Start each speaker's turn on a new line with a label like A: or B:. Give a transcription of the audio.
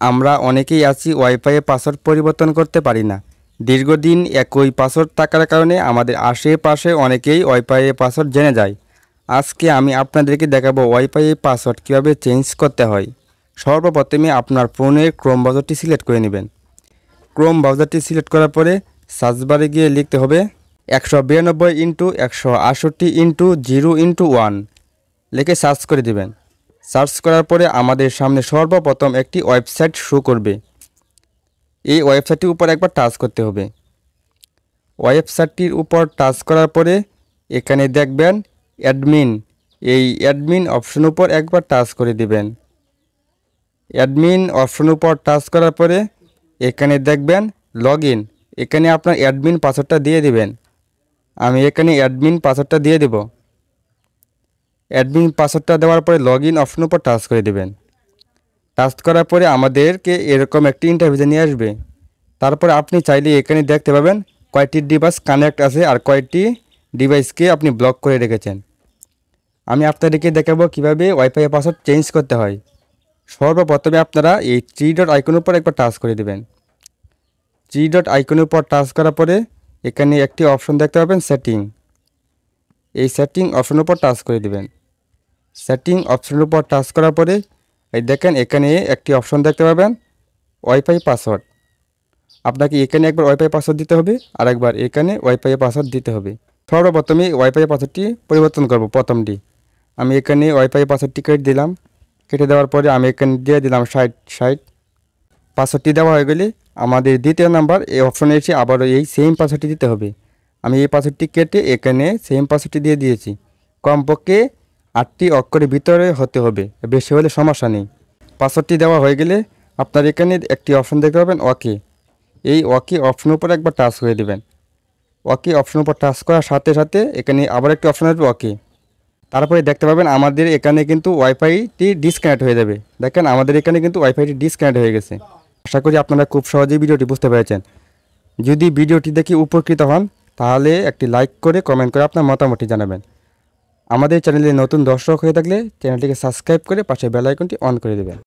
A: আমরা অনেকেই আছি ওয়াইফাইয়ে পাসওয়ার্ড পরিবর্তন করতে পারি না। দীর্ঘদিন একই পাসওয়ার্ড থাকার কারণে আমাদের আশেপাশে অনেকেই ওয়াইফাইয়ে পাসওয়ার্ড জেনে যায়। আজকে আমি আপনাদেরকে দেখাবো ওয়াইফাইয়ে পাসওয়ার্ড কীভাবে চেঞ্জ করতে হয়। সর্বপ্রথমে আপনার ফোনের ক্রোম ব্রাউজারটি সিলেক্ট করে নেবেন। ক্রোম ব্রাউজারটি সিলেক্ট করার পরে সার্চ বারে গিয়ে লিখতে হবে 192x168x0x1 লিখে সার্চ করে দেবেন। সার্চ করার পরে আমাদের সামনে সর্বপ্রথম একটি ওয়েবসাইট শো করবে। এই ওয়েবসাইটটির উপর একবার টাচ করতে হবে। ওয়েবসাইটটির উপর টাচ করার পরে এখানে দেখবেন অ্যাডমিন, এই অ্যাডমিন অপশন উপর একবার টাচ করে দিবেন। অ্যাডমিন অপশন উপর টাচ করার পরে এখানে দেখবেন লগইন, এখানে আপনার অ্যাডমিন পাসওয়ার্ডটা দিয়ে দিবেন। আমি এখানে অ্যাডমিন পাসওয়ার্ডটা দিয়ে দেব। অ্যাডমিন পাসওয়ার্ডটা দেওয়ার পরে লগইন অপশন উপর টাচ করে দেবেন। টাচ করার পরে আমাদেরকে এরকম একটি ইন্টারভিউ নিয়ে আসবে। তারপরে আপনি চাইলে এখানে দেখতে পাবেন কয়টি ডিভাইস কানেক্ট আছে আর কয়টি ডিভাইসকে আপনি ব্লক করে রেখেছেন। আমি আপনাদেরকে দেখাবো কিভাবে ওয়াইফাই পাসওয়ার্ড চেঞ্জ করতে হয়। সর্বপ্রথমে আপনারা এই 3 ডট আইকনের উপর একবার টাচ করে দেবেন। 3 ডট আইকনের উপর টাচ করার পরে এখানে একটি অপশন দেখতে পাবেন সেটিং, এই সেটিং অপশনের উপর টাচ করে দেবেন। সেটিং অপশনের উপর টাচ করার পরে এই দেখেন এখানে একটি অপশন দেখতে পাবেন ওয়াইফাই পাসওয়ার্ড। আপনাকে এখানে একবার ওয়াইফাই পাসওয়ার্ড দিতে হবে আর একবার এখানে ওয়াইফাই পাসওয়ার্ড দিতে হবে। সর্বপ্রথমে ওয়াইফাই পাসওয়ার্ডটি পরিবর্তন করব। প্রথমটি আমি এখানে ওয়াইফাই পাসওয়ার্ডটি কেটে দিলাম। কেটে দেওয়ার পরে আমি এখানে দিয়ে দিলাম 60। পাসওয়ার্ডটি দেওয়া হয়ে গেলে আমাদের দ্বিতীয় নাম্বার এই অপশনে এসে আবারও এই সেম পাসওয়ার্ডটি দিতে হবে। আমি এই পাসওয়ার্ডটি কেটে এখানে সেম পাসওয়ার্ডটি দিয়ে দিয়েছি। কমপক্ষে 8টি অক্ষরের ভিতরে হতে হবে, বেশি হলে সমস্যা নেই। পাসওয়ার্ডটি দেওয়া হয়ে গেলে আপনার এখানে একটি অপশন দেখতে পাবেন ওকে, এই ওকে অপশনের উপর একবার টাচ করে দেবেন। ওকে অপশনের উপর টাচ করার সাথে সাথে এখানে আবার একটি অপশন আসবে ওকে। তারপরে দেখতে পাবেন আমাদের এখানে কিন্তু ওয়াইফাইটি ডিসকানেক্ট হয়ে যাবে। দেখেন আমাদের এখানে কিন্তু ওয়াইফাইটি ডিসকানেক্ট হয়ে গেছে। আশা করি আপনারা খুব সহজেই ভিডিওটি বুঝতে পেরেছেন। যদি ভিডিওটি দেখে উপকৃত হন তাহলে একটি লাইক করে কমেন্ট করে আপনার মতামতটি জানাবেন। আমাদের চ্যানেলে নতুন দর্শক হয়ে থাকলে চ্যানেলটিকে সাবস্ক্রাইব করে পাশে বেল আইকনটি অন করে দেবেন।